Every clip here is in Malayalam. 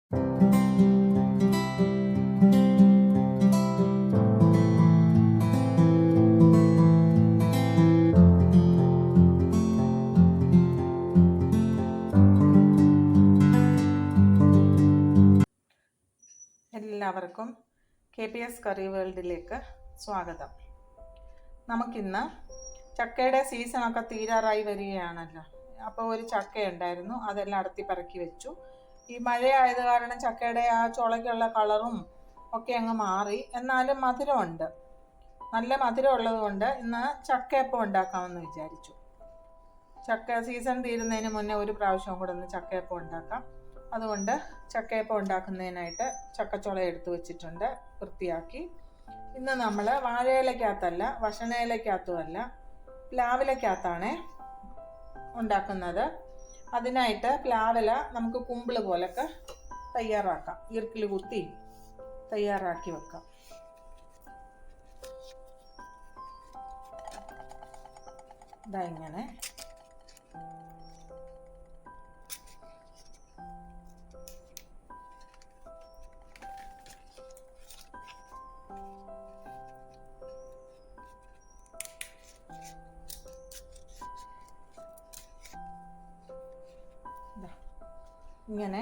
എല്ലാവർക്കും KPS കറി വേൾഡിലേക്ക് സ്വാഗതം. നമുക്കിന്ന് ചക്കയുടെ സീസണൊക്കെ തീരാറായി വരികയാണല്ലോ. അപ്പോൾ ഒരു ചക്ക ഉണ്ടായിരുന്നു, അതെല്ലാം അടത്തി പറക്കി വെച്ചു. ഈ മഴയായത് കാരണം ചക്കയുടെ ആ ചുളയ്ക്കുള്ള കളറും ഒക്കെ അങ്ങ് മാറി. എന്നാലും മധുരമുണ്ട്, നല്ല മധുരം ഉള്ളത് കൊണ്ട് ഇന്ന് ചക്കയപ്പം ഉണ്ടാക്കാമെന്ന് വിചാരിച്ചു. ചക്ക സീസൺ തീരുന്നതിന് മുന്നേ ഒരു പ്രാവശ്യം കൂടെ ഒന്ന് ചക്കയപ്പം ഉണ്ടാക്കാം. അതുകൊണ്ട് ചക്കയപ്പം ഉണ്ടാക്കുന്നതിനായിട്ട് ചക്കച്ചുള എടുത്തു വെച്ചിട്ടുണ്ട്, വൃത്തിയാക്കി. ഇന്ന് നമ്മൾ വാഴയിലക്കകത്തല്ല, വഷണയിലക്കകത്തുമല്ല, പ്ലാവിലക്കകത്താണ് ഉണ്ടാക്കുന്നത്. അതിനായിട്ട് പ്ലാവില നമുക്ക് കുമ്പിള് പോലൊക്കെ തയ്യാറാക്കാം, ഈർക്കിൽ കുത്തി തയ്യാറാക്കി വെക്കാം. ഇതാ ഇങ്ങനെ ഇങ്ങനെ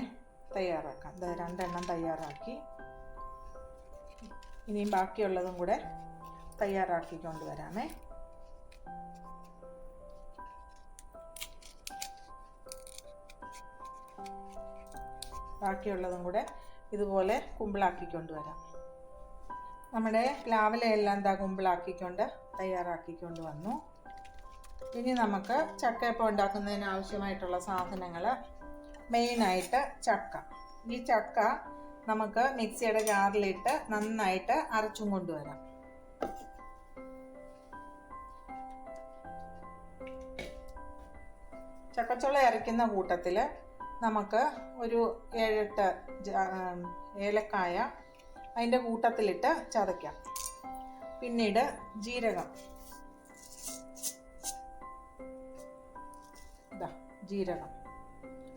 തയ്യാറാക്കാം. ഇത് 2 എണ്ണം തയ്യാറാക്കി. ഇനിയും ബാക്കിയുള്ളതും കൂടെ തയ്യാറാക്കി കൊണ്ടുവരാമേ. ബാക്കിയുള്ളതും കൂടെ ഇതുപോലെ കുമ്പിളാക്കി കൊണ്ടുവരാം. നമ്മുടെ പ്ലാവിലയെല്ലാം എന്താ കുമ്പിളാക്കിക്കൊണ്ട് തയ്യാറാക്കിക്കൊണ്ട് വന്നു. ഇനി നമുക്ക് ചക്കയപ്പം ഉണ്ടാക്കുന്നതിന് ആവശ്യമായിട്ടുള്ള സാധനങ്ങൾ, മെയിനായിട്ട് ചക്ക. ഈ ചക്ക നമുക്ക് മിക്സിയുടെ ജാറിലിട്ട് നന്നായിട്ട് അരച്ചും കൊണ്ടുവരാം. ചക്കച്ചുള അരയ്ക്കുന്ന കൂട്ടത്തിൽ നമുക്ക് ഒരു 7-8 ഏലക്കായ അതിൻ്റെ കൂട്ടത്തിലിട്ട് ചതയ്ക്കാം. പിന്നീട് ജീരകം, ജീരകം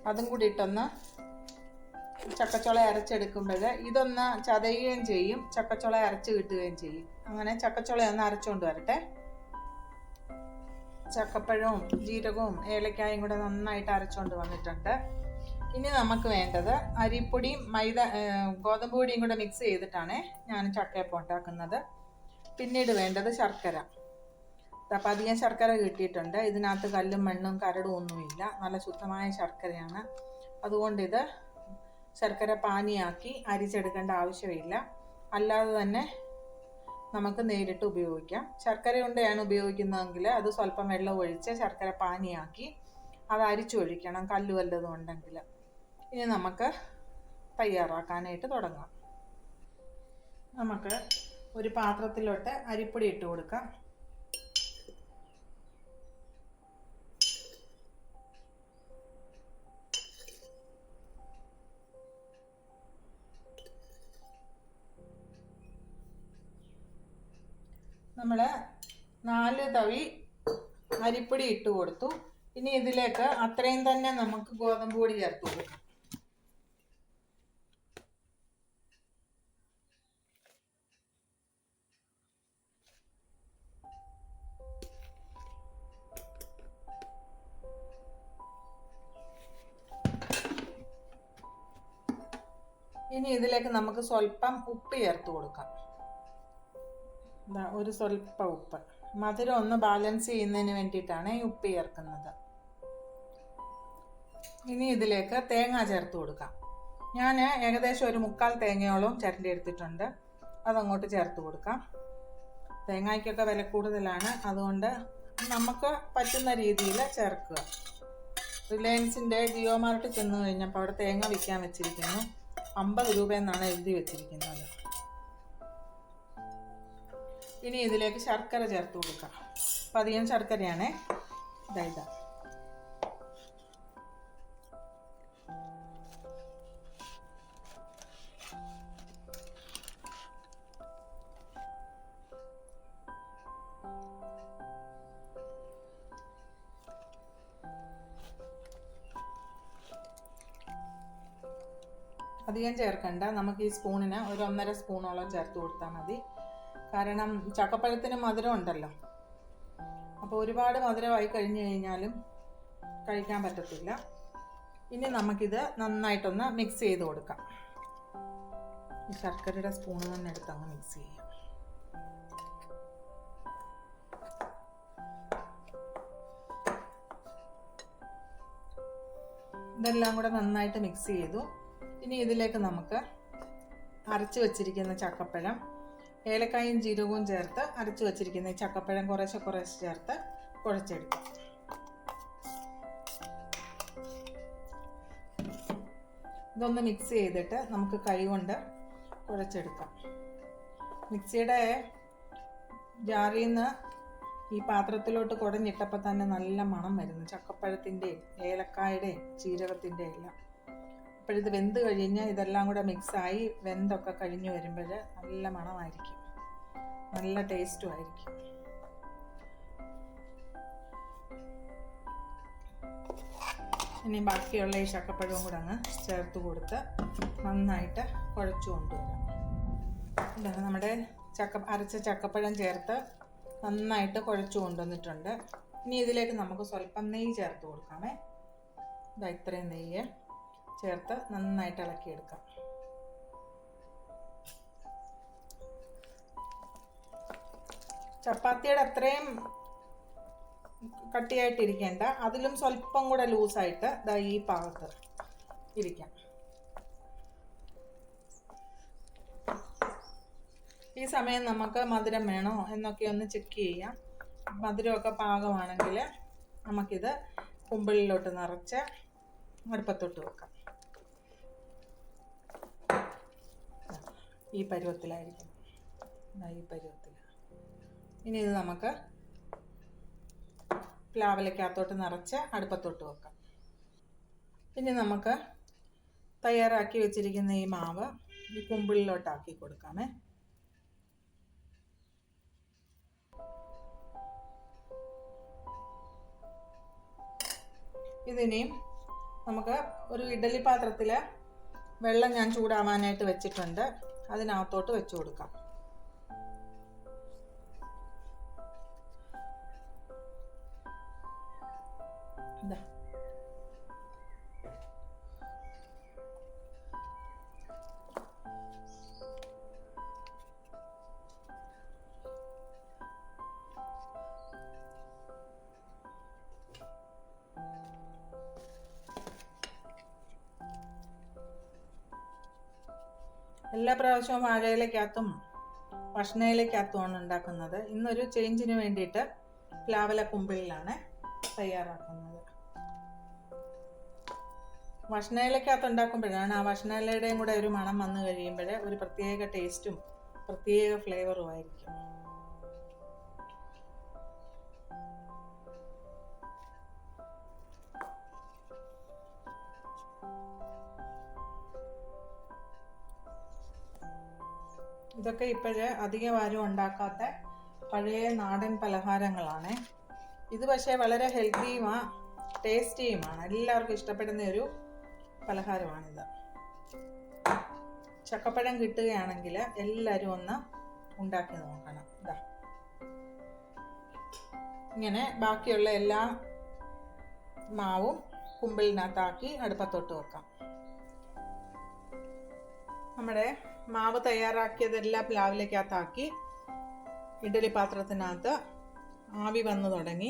അതും കൂടി ഇട്ടൊന്ന് ചക്കച്ചുള അരച്ചെടുക്കുമ്പോൾ ഇതൊന്ന് ചതയുകയും ചെയ്യും, ചക്കച്ചുള അരച്ച് കിട്ടുകയും ചെയ്യും. അങ്ങനെ ചക്കച്ചുള ഒന്ന് അരച്ചുകൊണ്ട് വരട്ടെ. ചക്കപ്പഴവും ജീരകവും ഏലക്കായും കൂടെ നന്നായിട്ട് അരച്ചുകൊണ്ട് വന്നിട്ടുണ്ട്. ഇനി നമുക്ക് വേണ്ടത് അരിപ്പൊടിയും ഗോതമ്പ് പൊടിയും കൂടെ മിക്സ് ചെയ്തിട്ടാണ് ഞാൻ ചക്കയപ്പം ഉണ്ടാക്കുന്നത്. പിന്നീട് വേണ്ടത് ശർക്കര. അപ്പം അധികം ശർക്കര കിട്ടിയിട്ടുണ്ട്. ഇതിനകത്ത് കല്ലും മണ്ണും കരടും ഒന്നുമില്ല, നല്ല ശുദ്ധമായ ശർക്കരയാണ്. അതുകൊണ്ട് ഇത് ശർക്കര പാനിയാക്കി അരിച്ചെടുക്കേണ്ട ആവശ്യമില്ല. അല്ലാതെ തന്നെ നമുക്ക് നേരിട്ട് ഉപയോഗിക്കാം. ശർക്കര ഉണ്ടയാണ് ഉപയോഗിക്കുന്നതെങ്കിൽ അത് സ്വല്പം വെള്ളം ഒഴിച്ച് ശർക്കര പാനിയാക്കി അത് അരിച്ചൊഴിക്കണം, കല്ല് വല്ലതും ഉണ്ടെങ്കിൽ. ഇനി നമുക്ക് തയ്യാറാക്കാനായിട്ട് തുടങ്ങാം. നമുക്ക് ഒരു പാത്രത്തിലോട്ട് അരിപ്പൊടി ഇട്ട് കൊടുക്കാം. നമ്മൾ 4 തവി അരിപ്പൊടി ഇട്ട് കൊടുത്തു. ഇനി ഇതിലേക്ക് അത്രയും തന്നെ നമുക്ക് ഗോതമ്പ് പൊടി ചേർത്ത് കൊടുക്കാം. ഇനി ഇതിലേക്ക് നമുക്ക് സ്വല്പം ഉപ്പ് ചേർത്ത് കൊടുക്കാം. ഒരു സ്വല്പം ഉപ്പ്, മധുരം ഒന്ന് ബാലൻസ് ചെയ്യുന്നതിന് വേണ്ടിയിട്ടാണ് ഈ ഉപ്പ് ചേർക്കുന്നത്. ഇനി ഇതിലേക്ക് തേങ്ങ ചേർത്ത് കൊടുക്കാം. ഞാൻ ഏകദേശം ഒരു 3/4 തേങ്ങയോളം ചിരണ്ടി എടുത്തിട്ടുണ്ട്, അതങ്ങോട്ട് ചേർത്ത് കൊടുക്കാം. തേങ്ങയ്ക്കൊക്കെ വില കൂടുതലാണ്, അതുകൊണ്ട് നമുക്ക് പറ്റുന്ന രീതിയിൽ ചേർക്കുക. റിലയൻസിൻ്റെ ജിയോ മാർട്ടിൽ ചെന്ന് കഴിഞ്ഞപ്പോൾ അവിടെ തേങ്ങ വിൽക്കാൻ വെച്ചിരിക്കുന്നു, 50 രൂപ എന്നാണ് എഴുതി വെച്ചിരിക്കുന്നത്. ഇനി ഇതിലേക്ക് ശർക്കര ചേർത്ത് കൊടുക്കാം. അപ്പം അധികം ശർക്കരയാണേ. ഇതാ അധികം ചേർക്കണ്ട. നമുക്ക് ഈ സ്പൂണിന് ഒരു 1.5 സ്പൂണോളം ചേർത്ത് കൊടുത്താൽ മതി. കാരണം ചക്കപ്പഴത്തിന് മധുരം ഉണ്ടല്ലോ. അപ്പോൾ ഒരുപാട് മധുരമായി കഴിഞ്ഞ് കഴിഞ്ഞാലും കഴിക്കാൻ പറ്റത്തില്ല. ഇനി നമുക്കിത് നന്നായിട്ടൊന്ന് മിക്സ് ചെയ്ത് കൊടുക്കാം. ഈ ശർക്കരയുടെ സ്പൂൺ തന്നെ എടുത്ത് അങ്ങ് മിക്സ് ചെയ്യാം. ഇതെല്ലാം കൂടെ നന്നായിട്ട് മിക്സ് ചെയ്തു. ഇനി ഇതിലേക്ക് നമുക്ക് അരച്ച് വെച്ചിരിക്കുന്ന ചക്കപ്പഴം, ഏലക്കായും ജീരകവും ചേർത്ത് അരച്ച് വെച്ചിരിക്കുന്ന ഈ ചക്കപ്പഴം കുറേശ്ശെ ചേർത്ത് കുഴച്ചെടുക്കാം. ഇതൊന്ന് മിക്സ് ചെയ്തിട്ട് നമുക്ക് കൈ കൊണ്ട് കുഴച്ചെടുക്കാം. മിക്സിയുടെ ജാറിൽ നിന്ന് ഈ പാത്രത്തിലോട്ട് കുടഞ്ഞിട്ടപ്പോൾ തന്നെ നല്ല മണം വരുന്നു, ചക്കപ്പഴത്തിൻ്റെയും ഏലക്കായുടെയും ജീരകത്തിൻ്റെയും എല്ലാം. അപ്പോഴിത് വെന്ത് കഴിഞ്ഞാൽ ഇതെല്ലാം കൂടെ മിക്സായി വെന്തൊക്കെ കഴിഞ്ഞ് വരുമ്പോൾ നല്ല മണമായിരിക്കും, നല്ല ടേസ്റ്റും ആയിരിക്കും. ഇനി ബാക്കിയുള്ള ഈ ചക്കപ്പഴവും കൂടെ അങ്ങ് ചേർത്ത് കൊടുത്ത് നന്നായിട്ട് കുഴച്ചു കൊണ്ടുവരാം. ഇതാണ് നമ്മുടെ അരച്ച ചക്കപ്പഴം ചേർത്ത് നന്നായിട്ട് കുഴച്ചു കൊണ്ടുവന്നിട്ടുണ്ട്. ഇനി ഇതിലേക്ക് നമുക്ക് സ്വല്പം നെയ്യ് ചേർത്ത് കൊടുക്കാമേ. ഇതാ ഇത്രയും നെയ്യ് ചേർത്ത് നന്നായിട്ട് ഇളക്കിയെടുക്കാം. ചപ്പാത്തിയുടെ അത്രയും കട്ടിയായിട്ടിരിക്കേണ്ട, അതിലും സ്വല്പം കൂടെ ലൂസായിട്ട് ദാ ഈ പാകത്ത് ഇരിക്കാം. ഈ സമയം നമുക്ക് മധുരം വേണോ എന്നൊക്കെ ഒന്ന് ചെക്ക് ചെയ്യാം. മധുരമൊക്കെ പാകമാണെങ്കിൽ നമുക്കിത് കുമ്പിളിലോട്ട് നിറച്ച് അടുപ്പത്തോട്ട് വെക്കാം. ഈ പരുവത്തിലായിരിക്കും, ഈ പരുവത്തിൽ. ഇനി ഇത് നമുക്ക് പ്ലാവിലക്കകത്തോട്ട് നിറച്ച് അടുപ്പത്തോട്ട് വെക്കാം. ഇനി നമുക്ക് തയ്യാറാക്കി വെച്ചിരിക്കുന്ന ഈ മാവ് ഈ കുമ്പിളിലോട്ടാക്കി കൊടുക്കാമേ. ഇതിനെയും നമുക്ക് ഒരു ഇഡ്ഡലി പാത്രത്തിൽ വെള്ളം ഞാൻ ചൂടാവാനായിട്ട് വെച്ചിട്ടുണ്ട്, അതിനകത്തോട്ട് വെച്ച് കൊടുക്കാം. ഇതാ എല്ലാ പ്രാവശ്യവും വാഴയിലക്കകത്തും ഭക്ഷണയിലക്കകത്തുമാണ് ഉണ്ടാക്കുന്നത്. ഇന്നൊരു ചേഞ്ചിന് വേണ്ടിയിട്ട് പ്ലാവില കുമ്പിളിലാണ് തയ്യാറാക്കുന്നത്. ഭക്ഷണയിലക്കകത്ത് ഉണ്ടാക്കുമ്പോഴാണ് ആ ഭക്ഷണയിലയുടെയും കൂടെ ഒരു മണം വന്നു കഴിയുമ്പോൾ ഒരു പ്രത്യേക ടേസ്റ്റും പ്രത്യേക ഫ്ലേവറും ആയിരിക്കും. ഇതൊക്കെ ഇപ്പോഴ് അധികം ആരും ഉണ്ടാക്കാത്ത പഴയ നാടൻ പലഹാരങ്ങളാണ്. ഇത് പക്ഷേ വളരെ ഹെൽത്തിയുമാണ്, ടേസ്റ്റിയുമാണ്, എല്ലാവർക്കും ഇഷ്ടപ്പെടുന്ന ഒരു പലഹാരമാണിത്. ചക്കപ്പഴം കിട്ടുകയാണെങ്കിൽ എല്ലാവരും ഒന്ന് ഉണ്ടാക്കി നോക്കണം. ഇതാ ഇങ്ങനെ ബാക്കിയുള്ള എല്ലാ മാവും കുമ്പിളിനകത്താക്കി അടുപ്പത്തോട്ട് വെക്കാം. നമ്മുടെ മാവ് തയ്യാറാക്കിയതെല്ലാം പ്ലാവിലേക്കകത്താക്കി ഇഡ്ഡലി പാത്രത്തിനകത്ത് ആവി വന്നു തുടങ്ങി.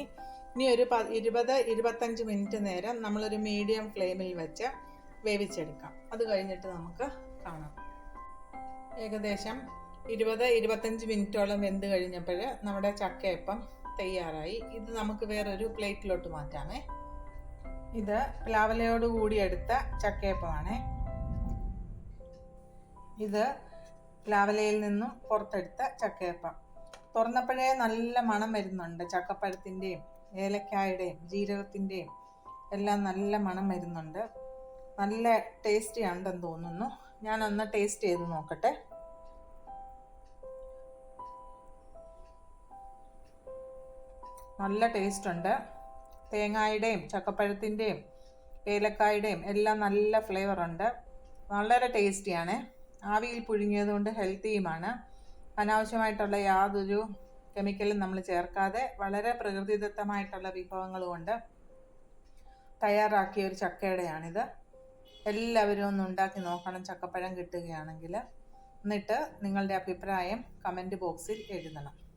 ഇനി ഒരു 20-25 മിനിറ്റ് നേരം നമ്മളൊരു മീഡിയം ഫ്ലെയിമിൽ വെച്ച് വേവിച്ചെടുക്കാം. അത് കഴിഞ്ഞിട്ട് നമുക്ക് കാണാം. ഏകദേശം 20-25 മിനിറ്റോളം വെന്ത് കഴിഞ്ഞപ്പോൾ നമ്മുടെ ചക്കയപ്പം തയ്യാറായി. ഇത് നമുക്ക് വേറൊരു പ്ലേറ്റിലോട്ട് മാറ്റാമേ. ഇത് പ്ലാവിലയോടുകൂടി എടുത്ത ചക്കയപ്പമാണ്. ഇത് പ്ലാവിലയിൽ നിന്നും പുറത്തെടുത്ത ചക്കയപ്പം. തുറന്നപ്പോഴേ നല്ല മണം വരുന്നുണ്ട്. ചക്കപ്പഴത്തിൻ്റെയും ഏലക്കായുടെയും ജീരകത്തിൻ്റെയും എല്ലാം നല്ല മണം വരുന്നുണ്ട്. നല്ല ടേസ്റ്റി ഉണ്ടെന്ന് തോന്നുന്നു. ഞാനൊന്ന് ടേസ്റ്റ് ചെയ്ത് നോക്കട്ടെ. നല്ല ടേസ്റ്റ് ഉണ്ട്. തേങ്ങായുടെയും ചക്കപ്പഴത്തിൻ്റെയും ഏലക്കായുടെയും എല്ലാം നല്ല ഫ്ലേവർ ഉണ്ട്. വളരെ ടേസ്റ്റിയാണ്. ആവിയിൽ പുഴുങ്ങിയത് കൊണ്ട് ഹെൽത്തിയുമാണ്. അനാവശ്യമായിട്ടുള്ള യാതൊരു കെമിക്കലും നമ്മൾ ചേർക്കാതെ വളരെ പ്രകൃതിദത്തമായിട്ടുള്ള വിഭവങ്ങൾ കൊണ്ട് തയ്യാറാക്കിയ ഒരു ചക്കയുടെയാണിത്. എല്ലാവരും ഒന്ന് ഉണ്ടാക്കി നോക്കണം ചക്കപ്പഴം കിട്ടുകയാണെങ്കിൽ. എന്നിട്ട് നിങ്ങളുടെ അഭിപ്രായം കമൻറ്റ് ബോക്സിൽ എഴുതണം.